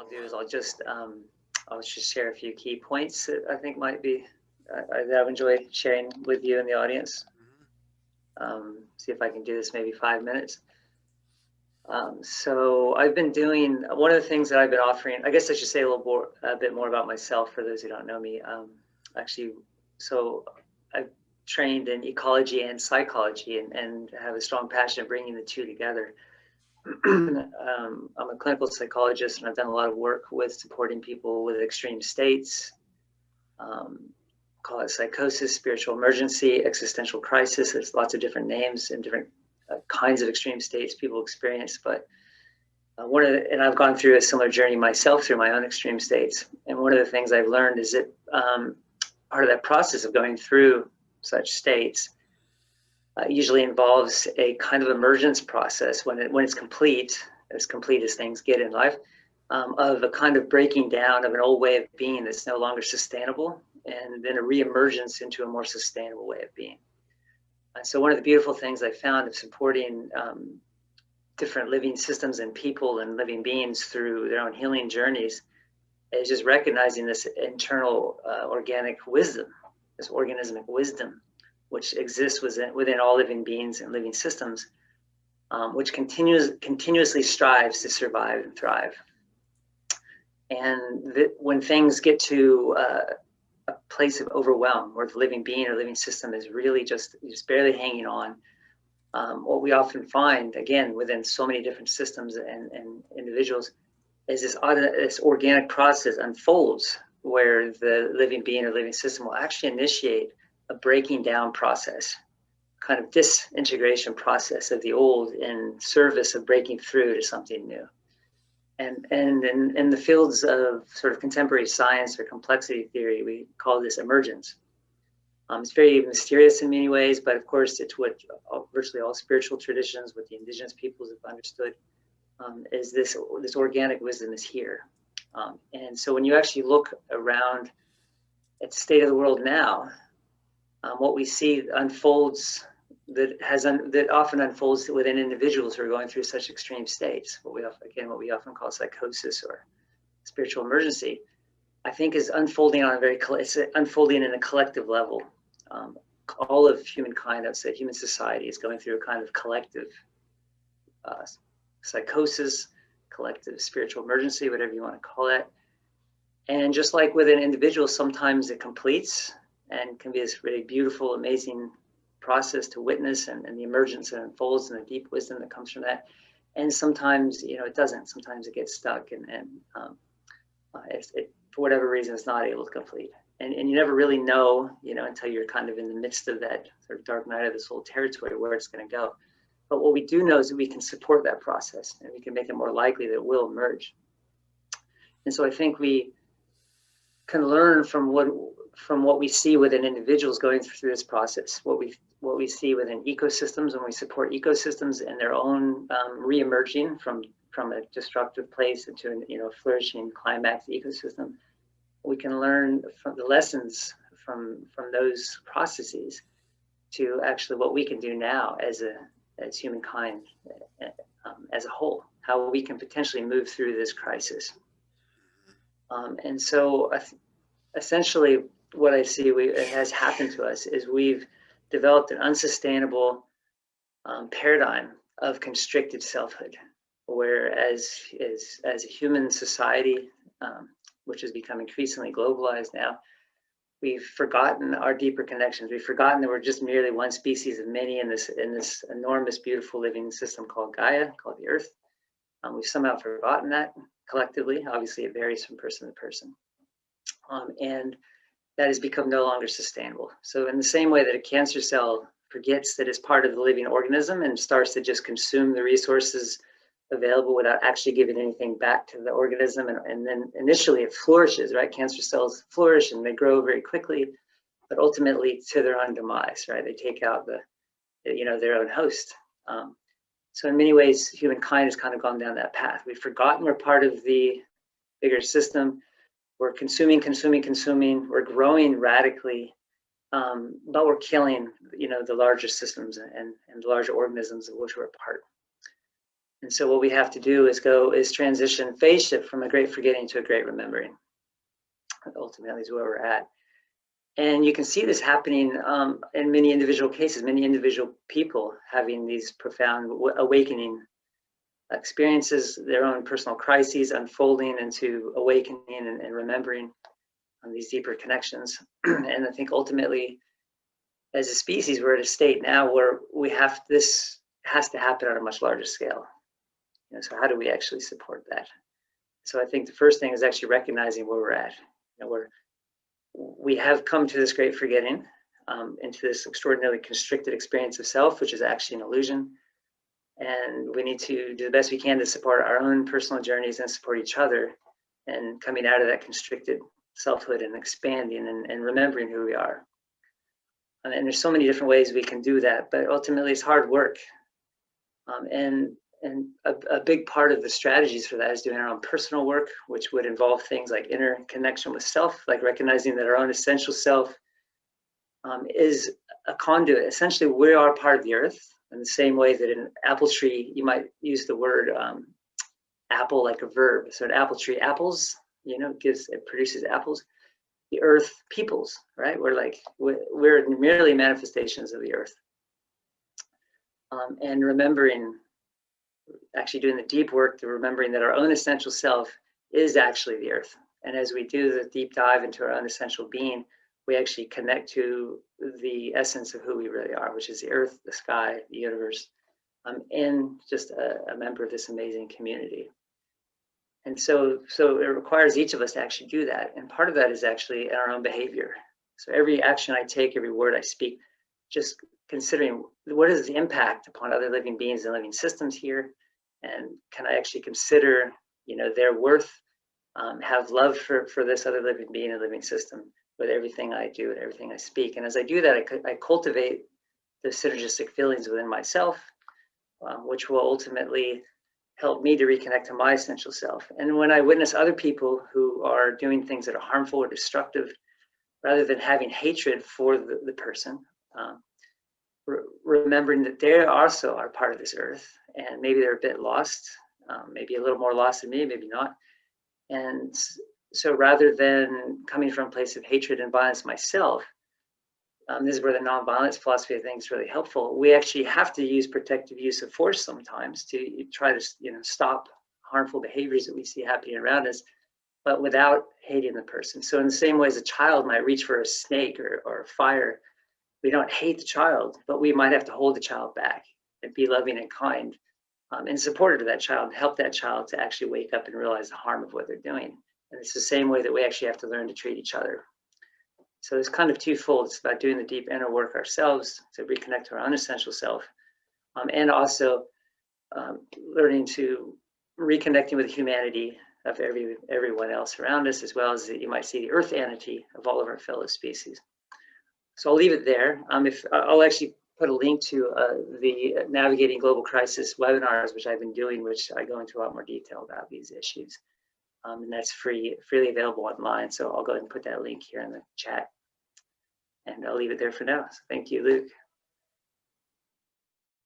I'll do is I'll just share a few key points that I think might be that I've enjoyed sharing with you and the audience. See if I can do this maybe 5 minutes. So I've been doing one of the things that I've been offering. I guess I should say a bit more about myself for those who don't know me. So I've trained in ecology and psychology and have a strong passion of bringing the two together. I'm a clinical psychologist, and I've done a lot of work with supporting people with extreme states. Call it psychosis, spiritual emergency, existential crisis. There's lots of different names and different kinds of extreme states people experience. But and I've gone through a similar journey myself through my own extreme states. And one of the things I've learned is that part of that process of going through such states usually involves a kind of emergence process when it's complete as things get in life, of a kind of breaking down of an old way of being that's no longer sustainable, and then a reemergence into a more sustainable way of being. And so one of the beautiful things I found of supporting different living systems and people and living beings through their own healing journeys is just recognizing this internal organic wisdom, this organismic wisdom, which exists within all living beings and living systems, which continuously strives to survive and thrive. And when things get to a place of overwhelm, where the living being or living system is really just barely hanging on, what we often find, again, within so many different systems and individuals, is this organic process unfolds where the living being or living system will actually initiate a breaking down process, kind of disintegration process of the old in service of breaking through to something new. And in the fields of sort of contemporary science or complexity theory, we call this emergence. It's very mysterious in many ways, but of course it's what virtually all spiritual traditions, what the indigenous peoples have understood, is this organic wisdom is here. And so when you actually look around at the state of the world now, what we see unfolds that often unfolds within individuals who are going through such extreme states, what we often call psychosis or spiritual emergency, I think is unfolding it's unfolding in a collective level. All of humankind, I'd say human society, is going through a kind of collective psychosis, collective spiritual emergency, whatever you want to call it. And just like within individuals, sometimes it completes and can be this really beautiful, amazing process to witness, and the emergence that unfolds and the deep wisdom that comes from that. And sometimes, it doesn't. Sometimes it gets stuck, and for whatever reason, it's not able to complete. And you never really know, until you're kind of in the midst of that sort of dark night of the soul territory where it's going to go. But what we do know is that we can support that process, and we can make it more likely that it will emerge. And so I think we can learn from what we see within individuals going through this process, what we see within ecosystems when we support ecosystems in their own re-emerging from a destructive place into a flourishing climax ecosystem. We can learn from the lessons from those processes to actually what we can do now as humankind as a whole, how we can potentially move through this crisis. And so essentially what I see has happened to us is we've developed an unsustainable paradigm of constricted selfhood, where as a human society, which has become increasingly globalized now, we've forgotten our deeper connections. We've forgotten that we're just merely one species of many in this enormous, beautiful living system called Gaia, called the Earth. We've somehow forgotten that collectively. Obviously, it varies from person to person. And that has become no longer sustainable. So in the same way that a cancer cell forgets that it's part of the living organism and starts to just consume the resources available without actually giving anything back to the organism, and then initially it flourishes, right? Cancer cells flourish and they grow very quickly, but ultimately to their own demise, right? They take out their own host. So in many ways, humankind has kind of gone down that path. We've forgotten we're part of the bigger system. We're consuming, we're growing radically, but we're killing, the larger systems and the larger organisms of which we're a part. And so what we have to do is transition, phase shift from a great forgetting to a great remembering. Ultimately is where we're at. And you can see this happening in many individual cases, many individual people having these profound awakening experiences, their own personal crises unfolding into awakening and remembering these deeper connections. And I think ultimately, as a species, we're at a state now where this has to happen on a much larger scale. So how do we actually support that? So I think the first thing is actually recognizing where we're at. We have come to this great forgetting, into this extraordinarily constricted experience of self, which is actually an illusion. And we need to do the best we can to support our own personal journeys and support each other, and coming out of that constricted selfhood and expanding and remembering who we are. And there's so many different ways we can do that, but ultimately it's hard work. And a big part of the strategies for that is doing our own personal work, which would involve things like inner connection with self, like recognizing that our own essential self is a conduit. Essentially, we are part of the earth in the same way that in an apple tree, you might use the word apple like a verb. So an apple tree, apples, it produces apples. The earth peoples, right? We're merely manifestations of the earth. And remembering, actually doing the deep work to remembering that our own essential self is actually the earth. And as we do the deep dive into our own essential being, we actually connect to the essence of who we really are, which is the earth, the sky, the universe, and just a member of this amazing community. And so it requires each of us to actually do that. And part of that is actually in our own behavior. So every action I take, every word I speak, just considering what is the impact upon other living beings and living systems here, and can I actually consider, their worth, have love for this other living being and living system with everything I do and everything I speak. And as I do that, I cultivate the synergistic feelings within myself, which will ultimately help me to reconnect to my essential self. And when I witness other people who are doing things that are harmful or destructive, rather than having hatred for the person, remembering that they also are part of this earth, and maybe they're a bit lost, maybe a little more lost than me, maybe not. And so rather than coming from a place of hatred and violence myself, this is where the nonviolence philosophy I think is really helpful. We actually have to use protective use of force sometimes to try to stop harmful behaviors that we see happening around us, but without hating the person. So in the same way as a child might reach for a snake or a fire, we don't hate the child, but we might have to hold the child back and be loving and kind, and supportive of that child, and help that child to actually wake up and realize the harm of what they're doing. And it's the same way that we actually have to learn to treat each other. So it's kind of twofold. It's about doing the deep inner work ourselves to reconnect to our own essential self, and also learning to reconnecting with the humanity of everyone else around us, as well as you might see the earthanity of all of our fellow species. So I'll leave it there. I'll actually put a link to the Navigating Global Crisis webinars, which I've been doing, which I go into a lot more detail about these issues. And that's freely available online. So I'll go ahead and put that link here in the chat. And I'll leave it there for now. So thank you, Luke.